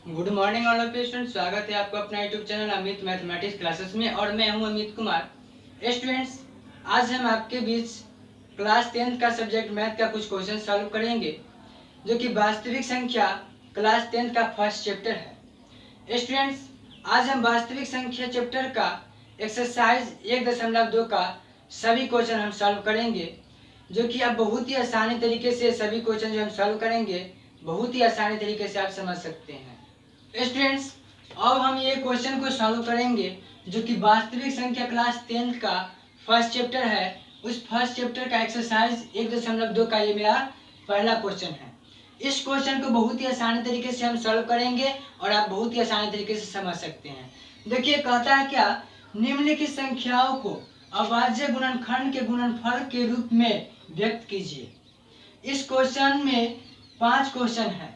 Good morning all of students, स्वागत है आपको अपना YouTube channel Amit mathematics classes में। और मैं हूं अमित कुमार। स्टूडेंट्स, आज हम आपके बीच क्लास 10th का सब्जेक्ट मैथ का कुछ क्वेश्चन सॉल्व करेंगे, जो कि वास्तविक संख्या क्लास 10th का फर्स्ट चैप्टर है। स्टूडेंट्स, आज हम वास्तविक संख्या चैप्टर का एक्सरसाइज 1.2 का सभी क्वेश्चन हम सॉल्व करेंगे, जो कि आप बहुत ही आसानी तरीके से सभी क्वेश्चन जो हम सॉल्व करेंगे बहुत ही आसानी तरीके से आप समझ सकते हैं। स्टूडेंट्स, अब हम ये क्वेश्चन को सॉल्व करेंगे, जो कि वास्तविक संख्या क्लास 10th का फर्स्ट चैप्टर है। उस फर्स्ट चैप्टर का एक्सरसाइज 1.2 का ये मेरा पहला क्वेश्चन है। इस क्वेश्चन को बहुत ही आसानी तरीके से हम सॉल्व करेंगे और आप बहुत ही आसानी तरीके से समझ सकते हैं। देखिए, कहता है क्या, निम्नलिखित संख्याओं को अभाज्य गुणनखंड के गुणनफल के रूप में व्यक्त कीजिए। इस क्वेश्चन में 5 क्वेश्चन है,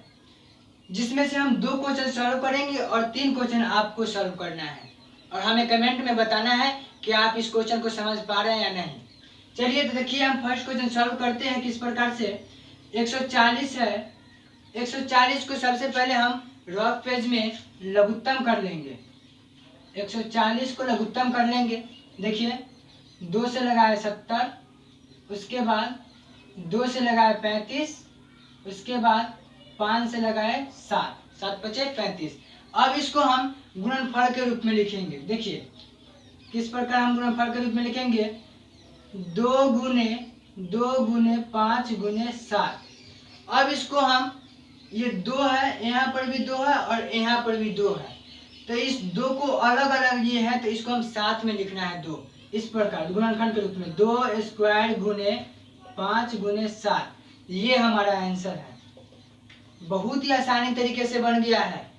जिसमें से हम 2 क्वेश्चन सॉल्व करेंगे और 3 क्वेश्चन आपको सॉल्व करना है, और हमें कमेंट में बताना है कि आप इस क्वेश्चन को समझ पा रहे हैं या नहीं। चलिए, तो देखिए, हम फर्स्ट क्वेश्चन सॉल्व करते हैं किस प्रकार से। 140 है। 140 को सबसे पहले हम रफ पेज में लघुत्तम कर लेंगे। 140 को लघुत्तम कर लेंगे। देखिए, 2 से लगाए 70, उसके बाद 2 से लगाए 35, उसके बाद 5 से लगाए 7, 7 पचे 35। अब इसको हम गुणनफल के रूप में लिखेंगे। देखिए किस प्रकार हम गुणनफल के रूप में लिखेंगे। 2 गुने 5 गुने 7। अब इसको हम, ये 2 है, यहाँ पर भी 2 है और यहाँ पर भी 2 है, तो इस 2 को अलग अलग ये है, तो इसको हम साथ में लिखना है 2। इस प्रकार गुणनखंड के रूप में 2 स्क्वायर गुने 5 गुने 7, ये हमारा आंसर है। बहुत ही आसानी तरीके से बन गया है।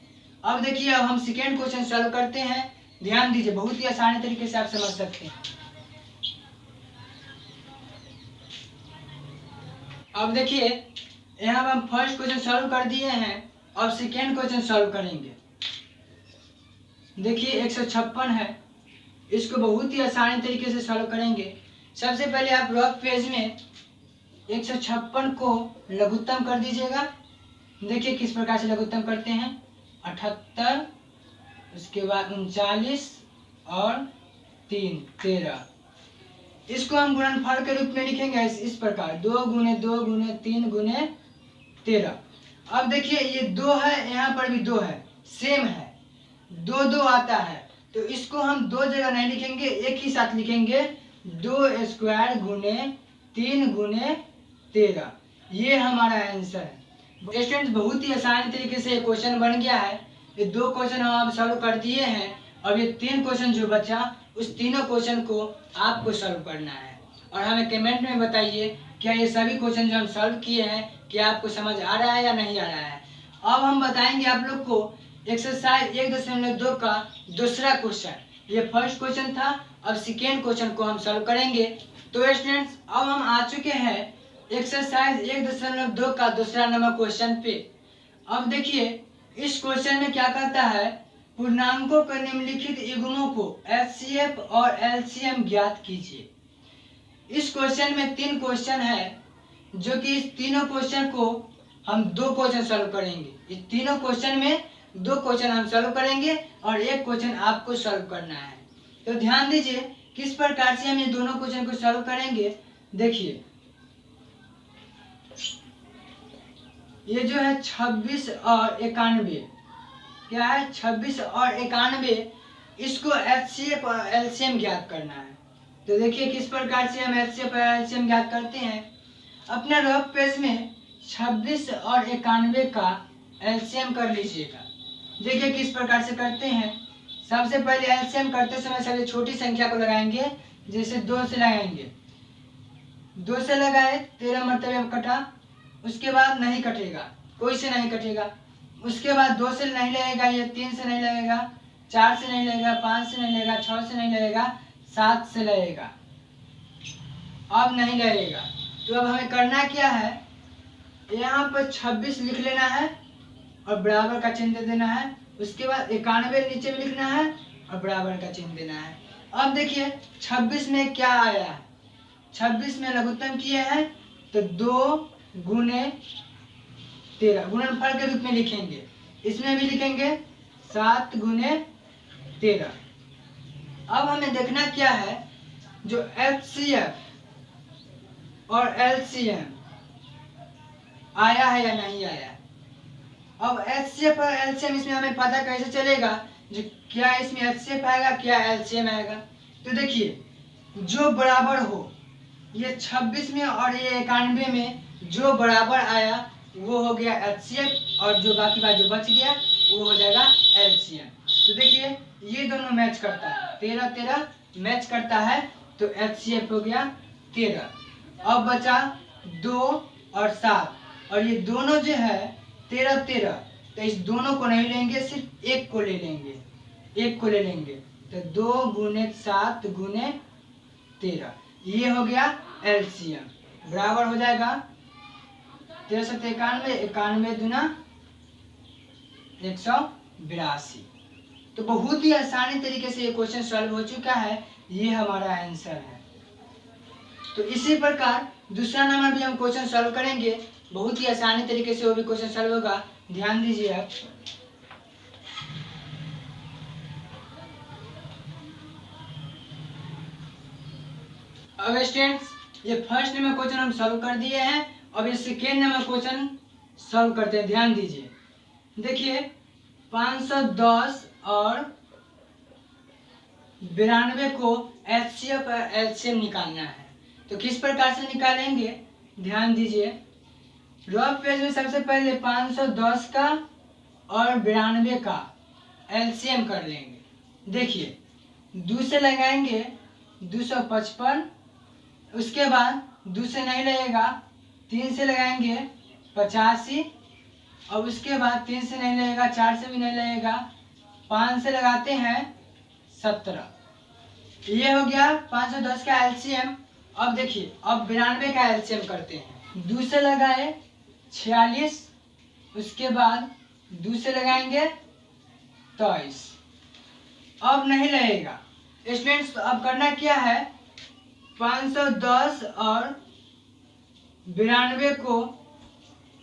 अब देखिए, अब हम सेकेंड क्वेश्चन सॉल्व करते हैं। ध्यान दीजिए, बहुत ही आसानी तरीके से आप समझ सकते हैं। अब देखिए, यहाँ हम फर्स्ट क्वेश्चन सॉल्व कर दिए हैं, अब सेकेंड क्वेश्चन सॉल्व करेंगे। देखिए 156 है, इसको बहुत ही आसानी तरीके से सॉल्व करेंगे। सबसे पहले आप रफ पेज में 156 को लघुत्तम कर दीजिएगा। देखिए किस प्रकार से लघुत्तम करते हैं। 78, उसके बाद 39 और 3 13। इसको हम गुणनफल के रूप में लिखेंगे इस प्रकार, 2 गुने 2 गुने 3 गुने 13। अब देखिए, ये 2 है, यहाँ पर भी 2 है, सेम है, 2 2 आता है, तो इसको हम 2 जगह नहीं लिखेंगे, एक ही साथ लिखेंगे। 2 स्क्वायर गुने 3 गुने 13, ये हमारा आंसर है। स्टूडेंट्स, बहुत ही आसान तरीके से क्वेश्चन बन गया है। ये 2 क्वेश्चन हम आप सॉल्व कर दिए हैं। अब ये 3 क्वेश्चन जो बचा, उस तीनों क्वेश्चन को आपको सॉल्व करना है, और हमें कमेंट में बताइए क्या ये सभी क्वेश्चन जो हम सॉल्व किए हैं क्या आपको समझ आ रहा है या नहीं आ रहा है। अब हम बताएंगे आप लोग को एक्सरसाइज 1.2 का दूसरा क्वेश्चन। ये फर्स्ट क्वेश्चन था, अब सेकेंड क्वेश्चन को हम सॉल्व करेंगे। तो स्टूडेंट्स, अब हम आ चुके हैं एक्सरसाइज 1.2 का दूसरा नंबर क्वेश्चन पे। अब देखिए, इस क्वेश्चन में क्या कहता है, पूर्णांकों के निम्नलिखित युग्मों को एचसीएफ और एलसीएम ज्ञात कीजिए। इस क्वेश्चन में 3 क्वेश्चन है, जो कि इस तीनों क्वेश्चन को हम 2 क्वेश्चन सॉल्व करेंगे। इस तीनों क्वेश्चन में 2 क्वेश्चन हम सॉल्व करेंगे और 1 क्वेश्चन आपको सॉल्व करना है। तो ध्यान दीजिए किस प्रकार से हम ये दोनों क्वेश्चन को सॉल्व करेंगे। देखिए, ये जो है 26 और 91, क्या है, 26 और 91, इसको एचसीएफ और एलसीएम ज्ञात करना है। तो देखिए किस प्रकार से हम एचसीएफ और एलसीएम ज्ञात करते हैं। अपने रफ पेज में 26 और 91 का एलसीएम कर लीजिएगा। देखिए किस प्रकार से करते हैं। सबसे पहले एलसीएम करते समय सबसे छोटी संख्या को लगाएंगे, जैसे 2 से लगाएंगे। 2 से लगाए 13 मरतबे कटा, उसके बाद नहीं कटेगा, कोई से नहीं कटेगा। उसके बाद 2 से नहीं लगेगा, ये 3 से नहीं लगेगा, 4 से नहीं लगेगा, 5 से नहीं लगेगा, 6 से नहीं लगेगा, 7 से लगेगा, अब नहीं लगेगा। तो अब हमें करना क्या है, यहाँ पर 26 लिख लेना है और बराबर का चिन्ह दे देना है। उसके बाद 91 नीचे में लिखना है और बराबर का चिन्ह देना है। अब देखिए 26 में क्या आया है, 26 में लघुत्तम किए हैं, तो 2 गुने 13 गुणनफल के रूप में लिखेंगे। इसमें भी लिखेंगे 7 गुने 13। अब हमें देखना क्या है, जो HCF और LCM आया है या नहीं आया। अब HCF और LCM इसमें हमें पता कैसे चलेगा, जो क्या इसमें HCF आएगा क्या LCM आएगा। तो देखिए, जो बराबर हो, ये 26 में और ये 91 में जो बराबर आया वो हो गया HCF, और जो बाकी बात जो बच गया वो हो जाएगा LCM। तो देखिए ये दोनों मैच करता है, 13 मैच करता है, तो HCF हो गया 13। अब बचा 2 और 7, और ये दोनों जो है 13, तो इस दोनों को नहीं लेंगे, सिर्फ एक को ले लेंगे, तो 2 गुने 7 गुने 13, ये हो गया LCM, बराबर हो जाएगा 13 7 91, 91 दूना 182। तो बहुत ही आसानी तरीके से ये क्वेश्चन सॉल्व हो चुका है, ये हमारा आंसर है। तो इसी प्रकार दूसरा नंबर भी हम क्वेश्चन सॉल्व करेंगे, बहुत ही आसानी तरीके से वो भी क्वेश्चन सॉल्व होगा, ध्यान दीजिए आप। अब स्टूडेंट्स, ये फर्स्ट नंबर क्वेश्चन हम सॉल्व कर दिए हैं, अब ये सेकेंड नंबर क्वेश्चन सॉल्व करते हैं, ध्यान दीजिए। देखिए 510 और 92 को HCF और LCM निकालना है, तो किस प्रकार से निकालेंगे, ध्यान दीजिए। रफ पेज में सबसे पहले 510 का और 92 का LCM कर लेंगे। देखिए 2 से लगाएंगे 255, उसके बाद 2 से नहीं लगेगा, 3 से लगाएंगे 85, और उसके बाद 3 से नहीं लगेगा, 4 से भी नहीं लगेगा, 5 से लगाते हैं 17। ये हो गया 510 का LCM। अब देखिए, अब 92 का LCM करते हैं। 2 से लगाए 46, उसके बाद 2 से लगाएंगे 23, अब नहीं लगेगा स्टूडेंट्स। तो अब करना क्या है, 510 और 92 को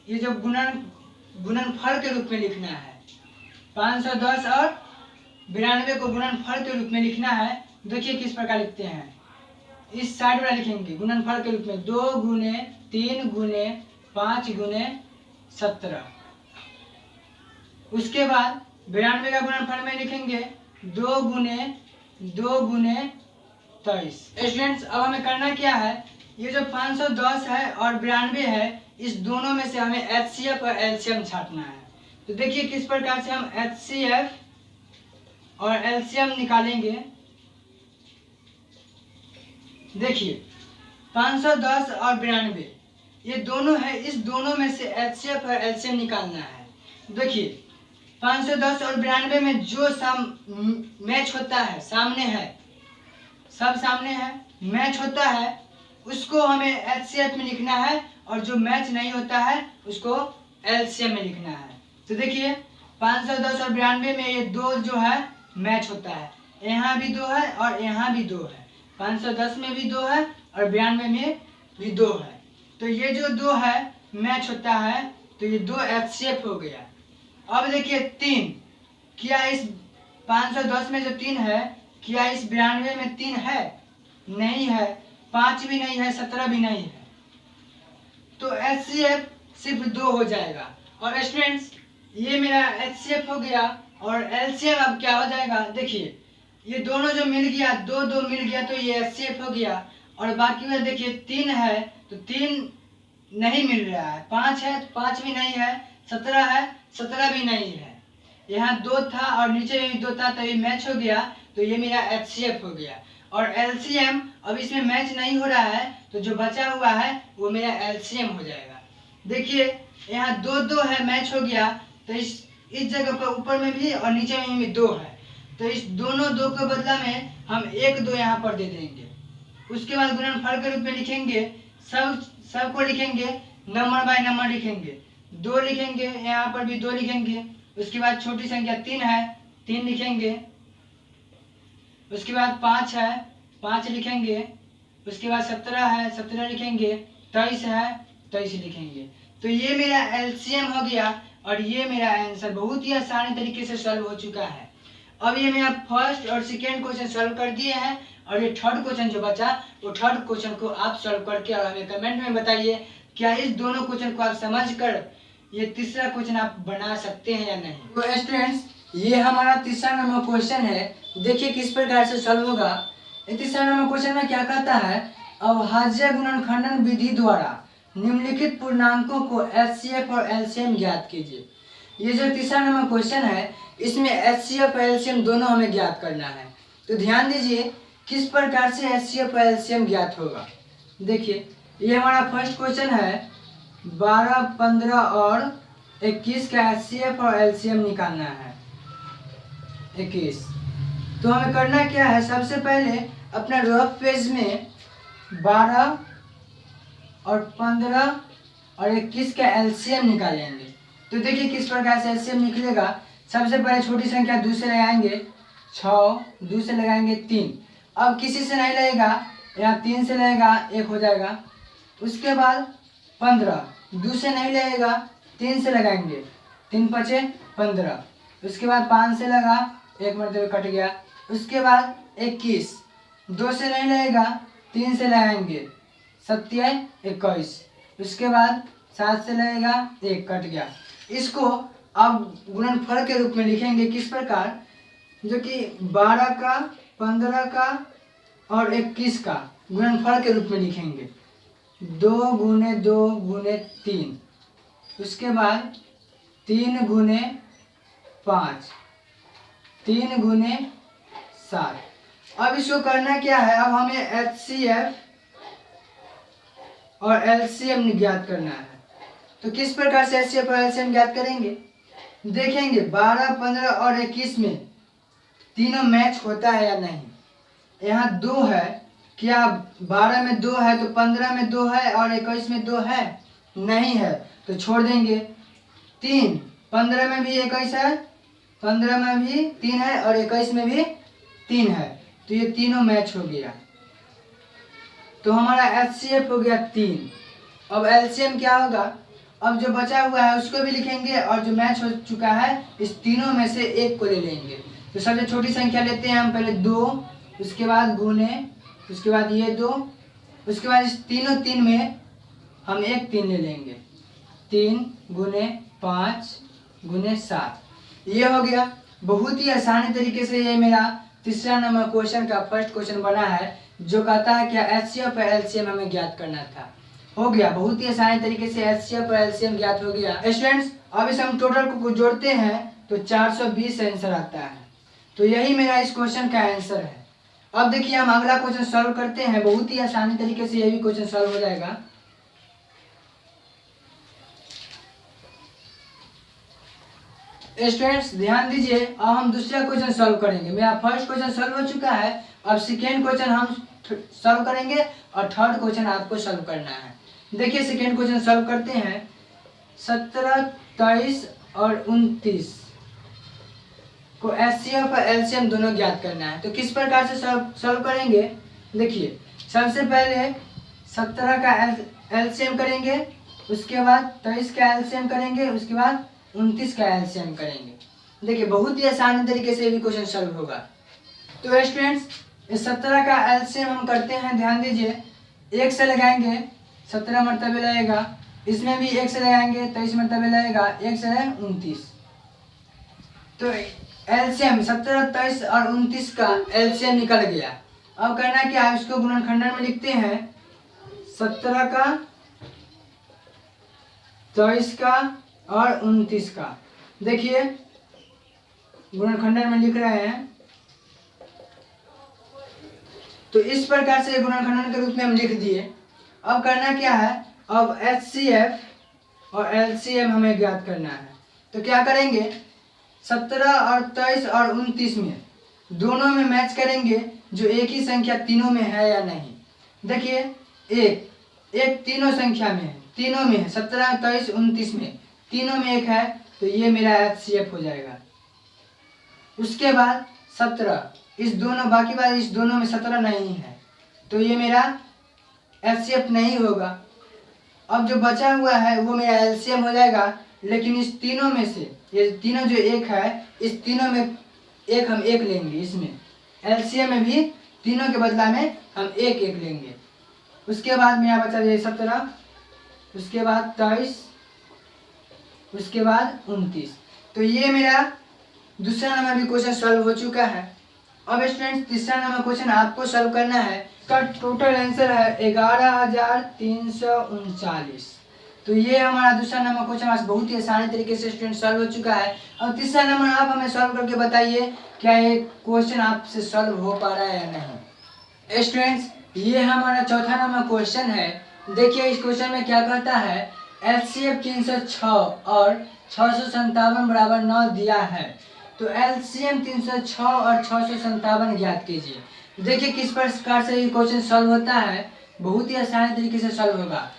ये जो गुणनफल के रूप में लिखना है, 510 और 92 को गुणनफल के रूप में लिखना है। देखिए किस प्रकार लिखते हैं, इस साइड वाला लिखेंगे गुणनफल के रूप में, 2 गुने 3 गुने 5 गुने 17। उसके बाद 92 का गुणनफल में लिखेंगे 2 गुने 23। स्टूडेंट्स अब हमें करना क्या है, ये जो 510 है और 92 है, इस दोनों में से हमें HCF और LCM छांटना है। तो देखिए किस प्रकार से हम HCF और LCM निकालेंगे। देखिए 510 और 92 ये दोनों है, इस दोनों में से HCF और LCM निकालना है। देखिए 510 और 92 में जो मैच होता है, सामने है, सब सामने है, मैच होता है, उसको हमें HCF में लिखना है, और जो मैच नहीं होता है उसको LCM में लिखना है। तो देखिए 510 और 92 में ये दो जो है मैच होता है, यहाँ भी 2 है और यहाँ भी 2 है, 510 में भी 2 है और 92 में भी 2 है। तो ये जो 2 है मैच होता है, तो ये 2 HCF हो गया। अब देखिए 3, क्या इस 510 में जो 3 है, क्या इस 92 में 3 है? नहीं है, 5 भी नहीं है, 17 भी नहीं है, तो HCF सिर्फ 2 हो जाएगा। और स्टूडेंट्स ये मेरा HCF हो गया, और LCM अब क्या हो जाएगा, देखिए ये दोनों जो मिल गया, 2 2 मिल गया, तो ये HCF हो गया। और बाकी में देखिए 3 है, तो 3 नहीं मिल रहा है, 5 है तो 5 भी नहीं है, 17 है 17 भी नहीं है, यहाँ 2 था और नीचे में भी 2 था, तो ये मैच हो गया, तो ये मेरा HCF हो गया। और LCM अब इसमें मैच नहीं हो रहा है, तो जो बचा हुआ है वो मेरा LCM हो जाएगा। देखिए यहाँ 2 2 है, मैच हो गया, तो इस जगह पर ऊपर में भी और नीचे में भी 2 है, तो इस दोनों 2 के बदला में हम 1 2 यहाँ पर दे देंगे। उसके बाद गुणनफल के रूप में लिखेंगे, सबको लिखेंगे, नंबर बाय नंबर लिखेंगे, 2 लिखेंगे, यहाँ पर भी 2 लिखेंगे। उसके बाद छोटी संख्या 3 है, 3 लिखेंगे। उसके बाद 5 है, 5 लिखेंगे। उसके बाद 17 है, 17 लिखेंगे। 23 है, 23 लिखेंगे। तो ये मेरा LCM हो गया, और ये मेरा आंसर बहुत ही आसानी तरीके से सॉल्व हो चुका है। अब ये मेरा फर्स्ट और सेकेंड क्वेश्चन सॉल्व कर दिए हैं और ये थर्ड क्वेश्चन जो बचा वो थर्ड क्वेश्चन को आप सॉल्व करके और हमें कमेंट में बताइए क्या इस दोनों क्वेश्चन को आप समझकर ये तीसरा क्वेश्चन आप बना सकते हैं या नहीं। तो स्टूडेंट्स ये हमारा तीसरा नंबर क्वेश्चन है, देखिए किस प्रकार से सॉल्व होगा। तीसरा नंबर क्वेश्चन में क्या कहता है, अविभाज्य गुणनखंडन विधि द्वारा निम्नलिखित पूर्णांकों को एचसीएफ और एलसीएम ज्ञात कीजिए। ये जो तीसरा नंबर क्वेश्चन है इसमें एचसीएफ और एलसीएम दोनों हमें ज्ञात करना है। तो ध्यान दीजिए किस प्रकार से एचसीएफ और एलसीएम ज्ञात होगा। देखिए ये हमारा फर्स्ट क्वेश्चन है 12, 15 और 21 का एचसीएफ और एलसीएम निकालना है 21। तो हमें करना क्या है, सबसे पहले अपना रफ पेज में 12 और 15 और 21 का एलसीएम निकालेंगे। तो देखिए किस प्रकार से एलसीएम निकलेगा। सबसे पहले छोटी संख्या 2 से लगाएंगे 6, 2 से लगाएंगे 3। अब किसी से नहीं लगेगा, यहाँ 3 से लगेगा 1 हो जाएगा। उसके बाद 15, 2 से नहीं लगेगा 3 से लगाएंगे 3 पचे 15। उसके बाद 5 से लगा 1 मरतबे कट गया। उसके बाद 21, 2 से नहीं लगेगा 3 से लगाएंगे 7 21। उसके बाद 7 से लगेगा 1 कट गया। इसको अब गुणनफल के रूप में लिखेंगे किस प्रकार, जो कि 12 का 15 का और 21 का गुणनफल के रूप में लिखेंगे 2 गुने 2 गुने 3। उसके बाद 3 गुने 5, 3 गुने 7। अब इसको करना क्या है, अब हमें एचसीएफ और एलसीएम ज्ञात करना है। तो किस प्रकार से एचसीएफ और एलसीएम ज्ञात करेंगे, देखेंगे 12, 15 और 21 में तीनों मैच होता है या नहीं। यहाँ 2 है, क्या 12 में 2 है तो 15 में 2 है और 21 में 2 है, नहीं है तो छोड़ देंगे। 3, 15 में भी 21 है, 15 में भी 3 है और 21 में भी 3 है, तो ये तीनों मैच हो गया। तो हमारा एचसीएफ हो गया 3। अब एलसीएम क्या होगा, अब जो बचा हुआ है उसको भी लिखेंगे और जो मैच हो चुका है इस तीनों में से एक को ले लेंगे। तो सबसे छोटी संख्या लेते हैं हम पहले 2, उसके बाद गुने, उसके बाद ये 2, उसके बाद इस तीनों 3 में हम एक 3 ले लेंगे 3 गुने 5 गुने 7। ये हो गया। बहुत ही आसानी तरीके से ये मेरा तीसरा नंबर क्वेश्चन का फर्स्ट क्वेश्चन बना है, जो कहता है क्या एचसीएफ और एलसीएम हमें ज्ञात करना था। हो गया, बहुत ही आसानी तरीके से एचसीएफ और एलसीएम ज्ञात हो गया। स्टूडेंट्स अब इस हम टोटल को जोड़ते हैं तो 420 आंसर आता है। तो यही मेरा इस क्वेश्चन का आंसर है। अब देखिए हम अगला क्वेश्चन सॉल्व करते हैं, बहुत ही आसानी तरीके से ये भी क्वेश्चन सॉल्व हो जाएगा। स्टूडेंट्स ध्यान दीजिए, अब हम दूसरा क्वेश्चन सॉल्व करेंगे। मेरा फर्स्ट क्वेश्चन सॉल्व हो चुका है, अब सेकेंड क्वेश्चन हम सॉल्व करेंगे और थर्ड क्वेश्चन आपको सॉल्व करना है। देखिए सेकेंड क्वेश्चन सॉल्व करते हैं। 17, 23 और 29 को एचसीएफ और एलसीएम दोनों ज्ञात करना है। तो किस प्रकार से सॉल्व करेंगे, देखिए सबसे पहले 17 का एलसीएम करेंगे, उसके बाद 23 का एलसीएम करेंगे, उसके बाद 29 का एलसीएम करेंगे। देखिए बहुत ही आसान तरीके से ये भी क्वेश्चन सॉल्व होगा। तो स्टूडेंट्स इस 17 का एलसीएम हम करते हैं, ध्यान दीजिए 1 से लगाएंगे 17 मरतबे लगेगा, इसमें भी 1 से लगाएंगे 23 मरतबे लगेगा, 1 से 29। तो एलसीएम 17, 23 और 29 का एलसीएम निकल गया। अब करना क्या है, इसको गुणनखंडन में लिखते हैं 17 का 23 का और 29 का। देखिए गुणनखंडन में लिख रहे हैं, तो इस प्रकार से गुणनखंडन के रूप में हम लिख दिए। अब करना क्या है, अब एचसीएफ और एलसीएम हमें ज्ञात करना है। तो क्या करेंगे, 17 और 23 और 29 में दोनों में मैच करेंगे जो एक ही संख्या तीनों में है या नहीं। देखिए एक तीनों संख्या में है, तीनों में है, 17, 23, 29 में तीनों में एक है, तो ये मेरा एचसीएफ हो जाएगा। उसके बाद 17 इस दोनों, बाकी बात इस दोनों में 17 नहीं है, तो ये मेरा एचसीएफ नहीं होगा। अब जो बचा हुआ है वो मेरा एलसीएम हो जाएगा, लेकिन इस तीनों में से ये तीनों जो एक है, इस तीनों में एक हम एक लेंगे। इसमें एलसीएम में भी तीनों के बदला में हम एक एक लेंगे। उसके बाद मेरा बचा ये 17, उसके बाद 23, उसके बाद 29। तो ये मेरा दूसरा नंबर भी क्वेश्चन सॉल्व हो चुका है। अब स्टूडेंट्स तीसरा नंबर क्वेश्चन आपको सॉल्व करना है। इसका टोटल आंसर है 11,339। तो ये हमारा दूसरा नंबर क्वेश्चन बहुत ही आसानी तरीके से स्टूडेंट सॉल्व हो चुका है। अब तीसरा नंबर आप हमें सॉल्व करके बताइए क्या ये क्वेश्चन आपसे सॉल्व हो पा रहा है या नहीं। स्टूडेंट्स ये हमारा चौथा नंबर क्वेश्चन है। देखिए इस क्वेश्चन में क्या कहता है, एलसीएम 306 और 657 बराबर 9 दिया है। तो एलसीएम 306 और 657 ज्ञात कीजिए। देखिए किस प्रकार से ये क्वेश्चन सॉल्व होता है, बहुत ही आसानी तरीके से सॉल्व होगा।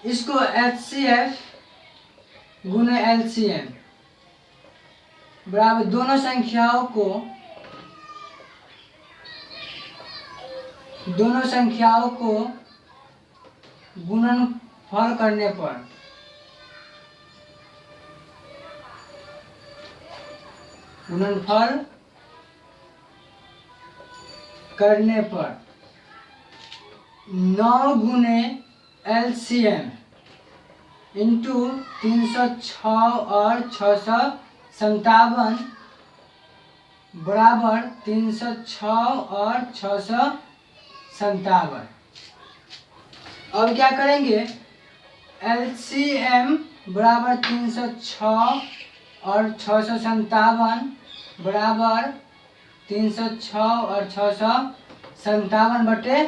इसको एचसीएफ गुने एलसीएम बराबर दोनों संख्याओं को गुणनफल करने पर 9 गुने एलसीएम इंटू 306 और 657 बराबर 306 और 657। अब क्या करेंगे, एलसीएम बराबर 306 और 657 बराबर 306 और 657 बटे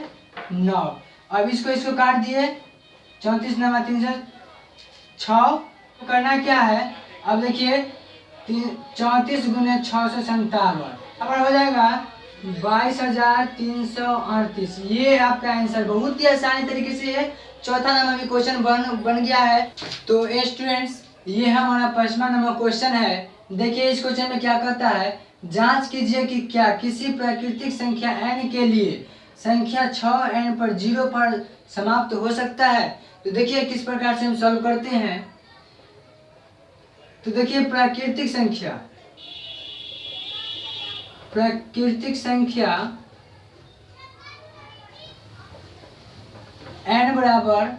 9। अब इसको काट दिए, 34 नंबर 306 करना क्या है। अब देखिए 34 गुने 657 बराबर हो जाएगा 22,338। ये आपका आंसर बहुत ही आसानी तरीके से चौथा नंबर भी क्वेश्चन बन गया है। तो स्टूडेंट्स ये हमारा पांचवा नंबर क्वेश्चन है। देखिए इस क्वेश्चन में क्या कहता है, जांच कीजिए कि क्या किसी प्राकृतिक संख्या n के लिए संख्या 6n पर 0 पर समाप्त हो सकता है। तो देखिए किस प्रकार से हम सॉल्व करते हैं। तो देखिए प्राकृतिक संख्या n बराबर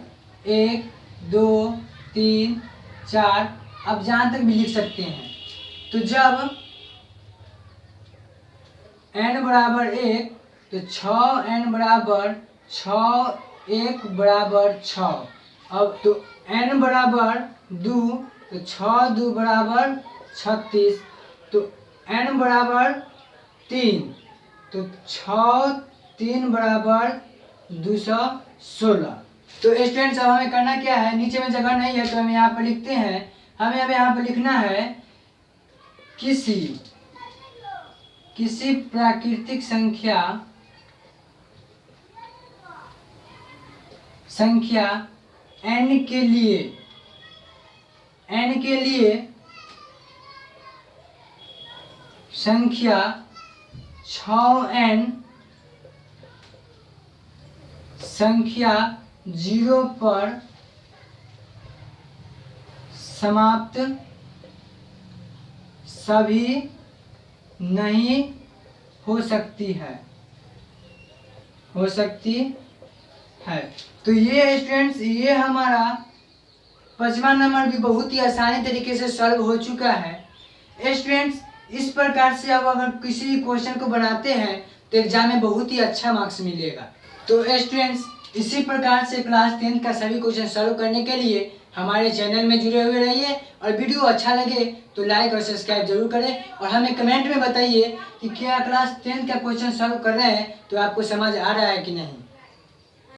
1, 2, 3, 4 अब जहाँ तक भी लिख सकते हैं। तो जब n बराबर 1 तो 6n बराबर 6, 1 बराबर 6। अब तो n बराबर 2 तो 6, 2 बराबर 36। तो n बराबर 3 तो 6, 3 बराबर 216। तो स्टूडेंट्स अब हमें करना क्या है, नीचे में जगह नहीं है तो हम यहाँ पर लिखते हैं। हमें अब यहाँ पर लिखना है किसी प्राकृतिक संख्या n के लिए संख्या 6n संख्या 0 पर समाप्त सभी नहीं हो सकती है। तो ये स्टूडेंट्स ये हमारा पांचवा नंबर भी बहुत ही आसानी तरीके से सॉल्व हो चुका है। स्टूडेंट्स इस प्रकार से अब अगर किसी क्वेश्चन को बनाते हैं तो एग्जाम में बहुत ही अच्छा मार्क्स मिलेगा। तो स्टूडेंट्स इसी प्रकार से क्लास 10 का सभी क्वेश्चन सॉल्व करने के लिए हमारे चैनल में जुड़े हुए रहिए, और वीडियो अच्छा लगे तो लाइक और सब्सक्राइब जरूर करें, और हमें कमेंट में बताइए कि क्या क्लास 10 का क्वेश्चन सॉल्व कर रहे हैं तो आपको समझ आ रहा है कि नहीं।